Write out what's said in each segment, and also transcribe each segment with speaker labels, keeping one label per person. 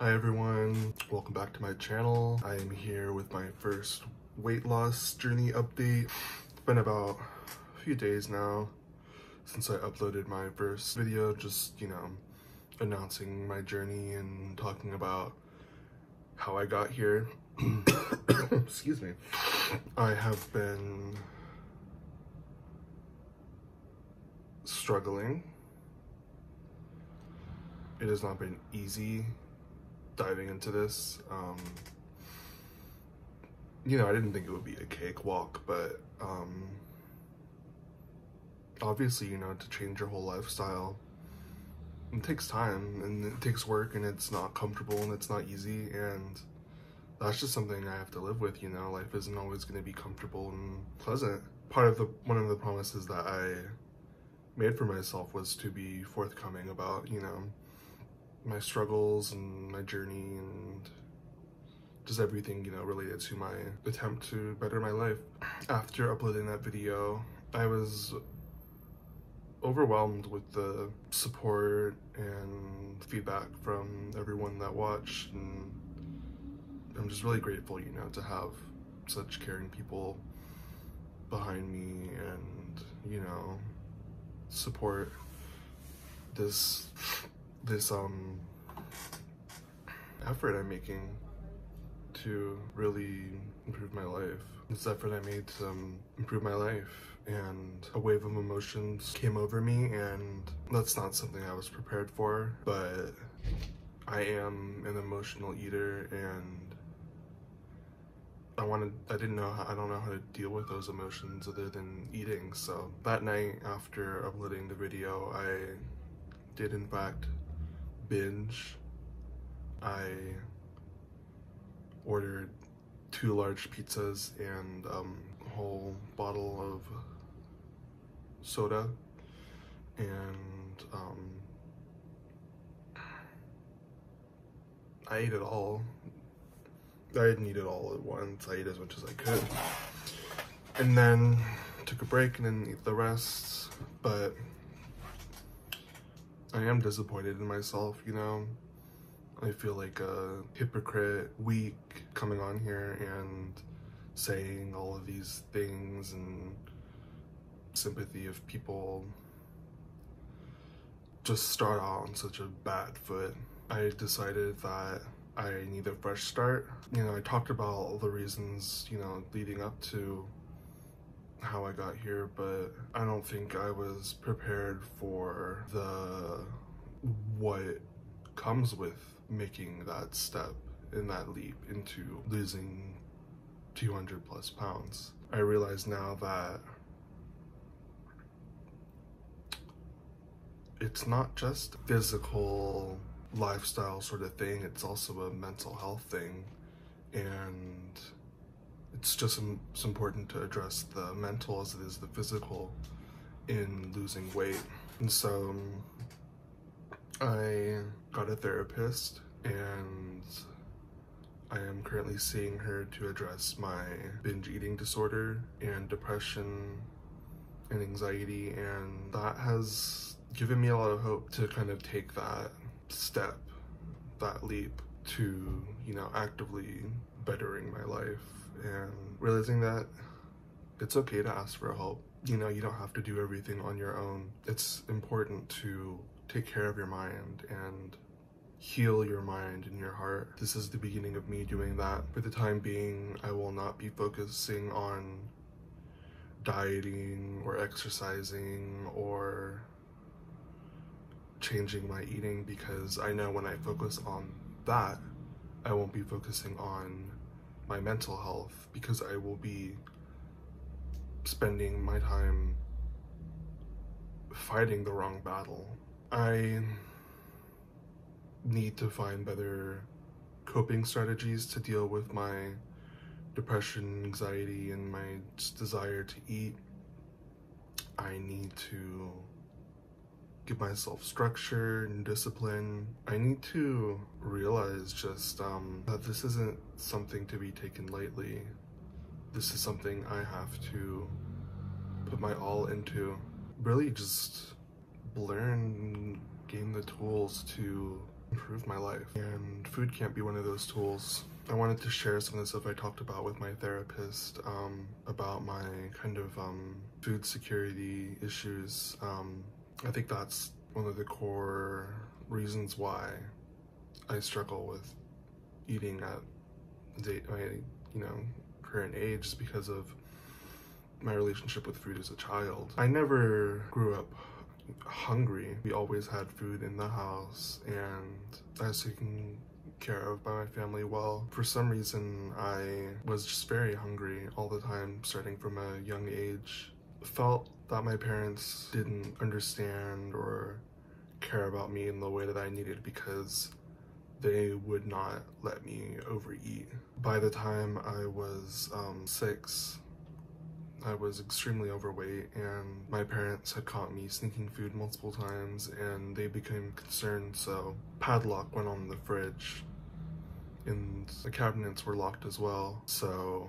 Speaker 1: Hi everyone, welcome back to my channel. I am here with my first weight loss journey update. It's been about a few days now since I uploaded my first video, just, announcing my journey and talking about how I got here. Excuse me. I have been struggling. It has not been easy diving into this. I didn't think it would be a cakewalk, but obviously, to change your whole lifestyle, it takes time and it takes work and it's not comfortable and it's not easy, and that's just something I have to live with. Life isn't always going to be comfortable and pleasant. One of the promises that I made for myself was to be forthcoming about, my struggles and my journey and just everything, related to my attempt to better my life. After uploading that video, I was overwhelmed with the support and feedback from everyone that watched, and I'm just really grateful, to have such caring people behind me and, support this effort I'm making to really improve my life. This effort I made to improve my life, and a wave of emotions came over me, and that's not something I was prepared for, but I am an emotional eater, and I don't know how to deal with those emotions other than eating. So that night after uploading the video, I did in fact binge. I ordered 2 large pizzas and a whole bottle of soda, and I ate it all. I didn't eat it all at once. I ate as much as I could, and then took a break and then ate the rest. But I am disappointed in myself, I feel like a hypocrite, weak, coming on here and saying all of these things and sympathy of people just start out on such a bad foot. I decided that I need a fresh start. I talked about all the reasons, leading up to how I got here, but I don't think I was prepared for what comes with making that step and that leap into losing 200 plus pounds. I realize now that it's not just physical lifestyle sort of thing, it's also a mental health thing, and it's just it's important to address the mental as it is the physical in losing weight. And so I got a therapist, and I am currently seeing her to address my binge eating disorder and depression and anxiety, and that has given me a lot of hope to kind of take that step, that leap to, actively bettering my life and realizing that it's okay to ask for help. You don't have to do everything on your own. It's important to take care of your mind and heal your mind and your heart. This is the beginning of me doing that. For the time being, I will not be focusing on dieting or exercising or changing my eating, because I know when I focus on that, I won't be focusing on my mental health, because I will be spending my time fighting the wrong battle. I need to find better coping strategies to deal with my depression, anxiety, and my desire to eat. I need to give myself structure and discipline. I need to realize just that this isn't something to be taken lightly. This is something I have to put my all into. Really just learn, gain the tools to improve my life, and food can't be one of those tools. I wanted to share some of the stuff I talked about with my therapist about my kind of food security issues. I think that's one of the core reasons why I struggle with eating at my current age, is because of my relationship with food as a child. I never grew up hungry. We always had food in the house, and I was taken care of by my family well. For some reason, I was just very hungry all the time, starting from a young age. Felt that my parents didn't understand or care about me in the way that I needed, because they would not let me overeat. By the time I was 6, I was extremely overweight, and my parents had caught me sneaking food multiple times, and they became concerned, so padlock went on the fridge, and the cabinets were locked as well, so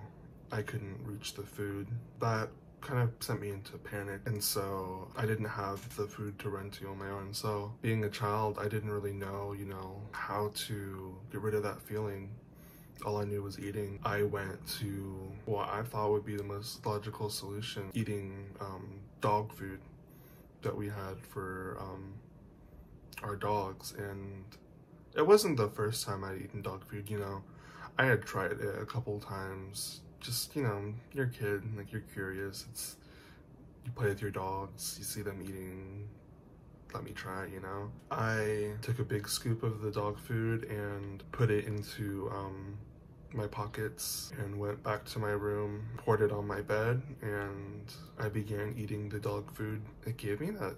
Speaker 1: I couldn't reach the food. That kind of sent me into panic, and so I didn't have the food to run to on my own. So being a child, I didn't really know, how to get rid of that feeling. All I knew was eating. I went to what I thought would be the most logical solution, eating dog food that we had for our dogs. And it wasn't the first time I'd eaten dog food, I had tried it a couple times. Just, you're a kid, like, you're curious. You play with your dogs, you see them eating, let me try, I took a big scoop of the dog food and put it into my pockets and went back to my room, poured it on my bed, and I began eating the dog food. It gave me that,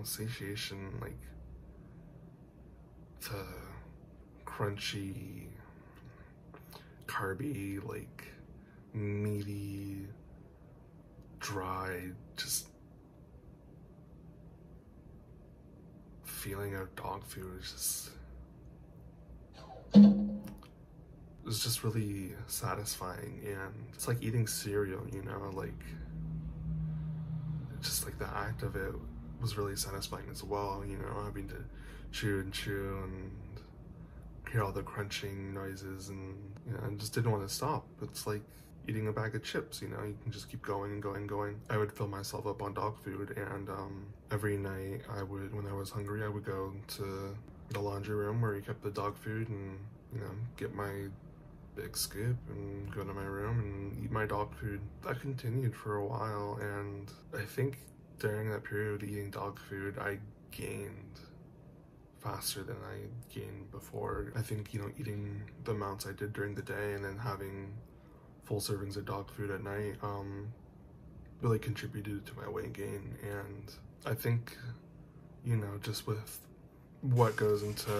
Speaker 1: satiation, like the crunchy, carby, like meaty, dry, just feeling of dog food was just really satisfying. And it's like eating cereal, like just like the act of it was really satisfying as well, having to chew and chew and hear all the crunching noises, and I just didn't want to stop. It's like eating a bag of chips, you can just keep going and going and going. I would fill myself up on dog food, and every night when I was hungry, I would go to the laundry room where you kept the dog food and, get my big scoop and go to my room and eat my dog food. That continued for a while, and I think during that period of eating dog food, I gained faster than I gained before. I think, eating the amounts I did during the day and then having full servings of dog food at night really contributed to my weight gain. And I think, just with what goes into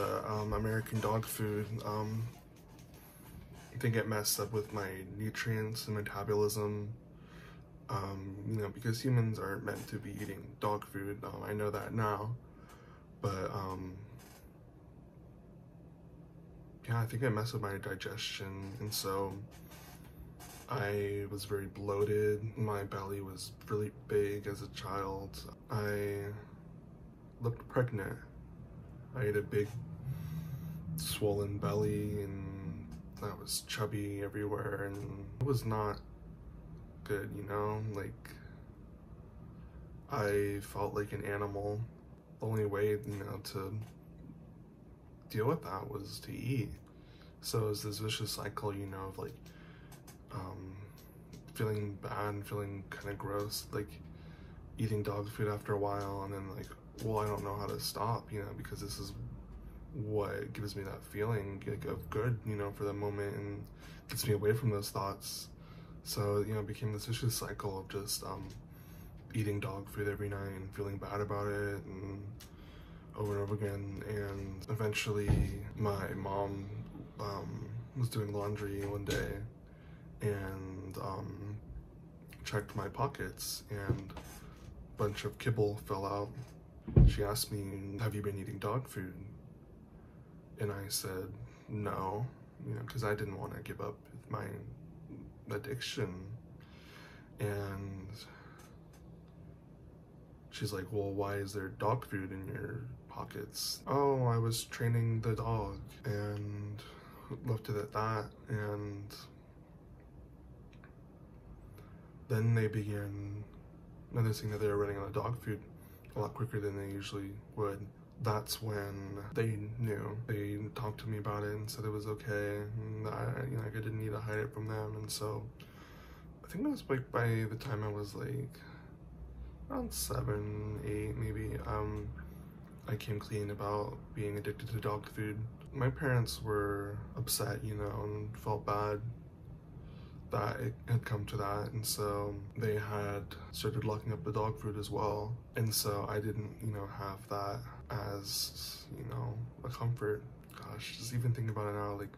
Speaker 1: American dog food, I think it messed up with my nutrients and metabolism, because humans aren't meant to be eating dog food. I know that now, but yeah, I think it messed with my digestion, and so I was very bloated. My belly was really big as a child. I looked pregnant. I had a big swollen belly, and I was chubby everywhere, and it was not good, like I felt like an animal. The only way, to deal with that was to eat. So it was this vicious cycle, of like feeling bad and feeling kind of gross, like eating dog food after a while, and then like, well, I don't know how to stop, because this is what gives me that feeling of good, for the moment, and gets me away from those thoughts. So, it became this vicious cycle of just eating dog food every night and feeling bad about it, and over and over again. And eventually my mom was doing laundry one day and checked my pockets, and a bunch of kibble fell out. She asked me, have you been eating dog food? And I said no, because I didn't want to give up my addiction. And she's like, well, why is there dog food in your pockets. Oh, I was training the dog and left it at that, and then they began noticing that they were running out of dog food a lot quicker than they usually would. That's when they knew. They talked to me about it and said it was okay, and I didn't need to hide it from them. And so I think it was like by the time I was like around 7, 8 maybe, I came clean about being addicted to dog food. My parents were upset, and felt bad that it had come to that, and so they had started locking up the dog food as well. And so I didn't, have that as, a comfort. Gosh, just even thinking about it now, like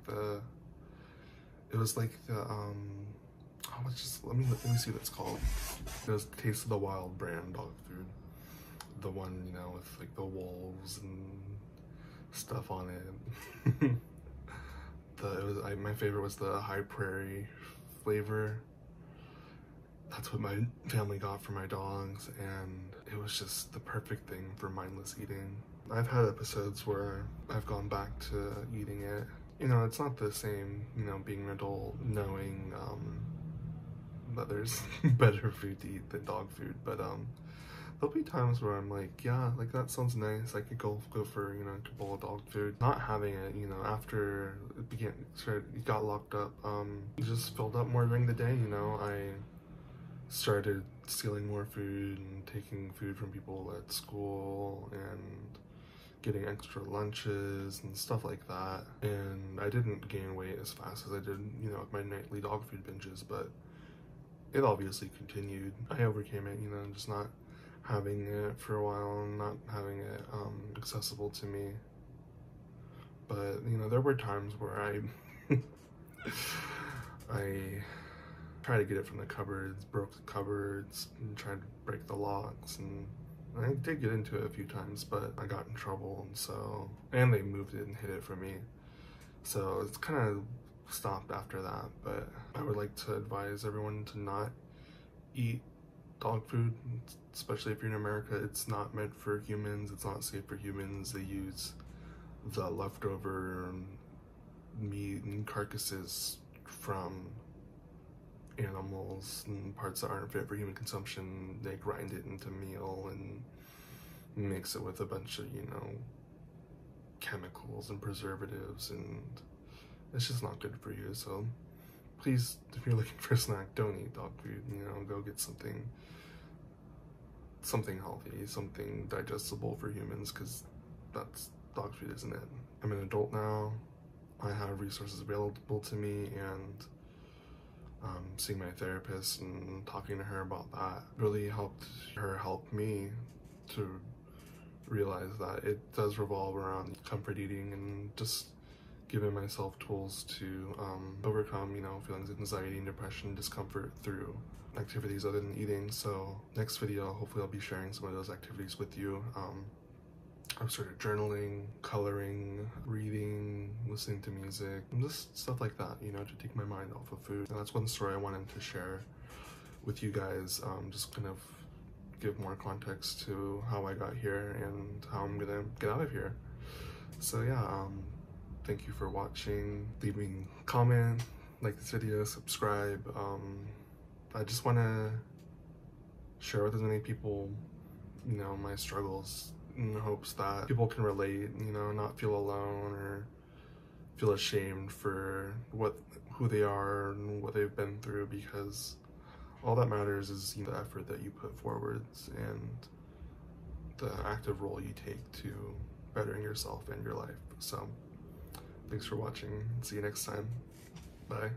Speaker 1: it was like the, let me see what it's called. It was Taste of the Wild brand dog food. The one, with like the wolves and stuff on it. My favorite was the High Prairie flavor. That's what my family got for my dogs, and it was just the perfect thing for mindless eating. I've had episodes where I've gone back to eating it. It's not the same, being an adult, knowing that there's better food to eat than dog food, but there'll be times where I'm like, yeah, like that sounds nice. I could go for, a bowl of dog food. Not having it, after it got locked up, it just filled up more during the day, I started stealing more food and taking food from people at school and getting extra lunches and stuff like that. And I didn't gain weight as fast as I did, with my nightly dog food binges, but it obviously continued. I overcame it, just not having it for a while, not having it accessible to me. But there were times where I tried to get it from the cupboards, broke the cupboards, and tried to break the locks, and I did get into it a few times, but I got in trouble, and they moved it and hid it from me. So it's kind of stopped after that. But I would like to advise everyone to not eat dog food, especially if you're in America. It's not meant for humans. It's not safe for humans. They use the leftover meat and carcasses from animals and parts that aren't fit for human consumption. They grind it into meal and mix it with a bunch of, chemicals and preservatives, and it's just not good for you. So please, if you're looking for a snack, don't eat dog food. Go get something healthy, something digestible for humans, because that's dog food, isn't it? I'm an adult now. I have resources available to me, and seeing my therapist and talking to her about that really helped her help me to realize that it does revolve around comfort eating and just giving myself tools to overcome, feelings of anxiety and depression, discomfort through activities other than eating. So next video, hopefully I'll be sharing some of those activities with you. I've started journaling, coloring, reading, listening to music, and just stuff like that, to take my mind off of food. And that's one story I wanted to share with you guys, just kind of give more context to how I got here and how I'm gonna get out of here. So yeah, thank you for watching. Leave me a comment, like this video, subscribe. I just want to share with as many people, my struggles, in the hopes that people can relate, not feel alone or feel ashamed for who they are and what they've been through, because all that matters is the effort that you put forwards and the active role you take to bettering yourself and your life. So thanks for watching. See you next time. Bye.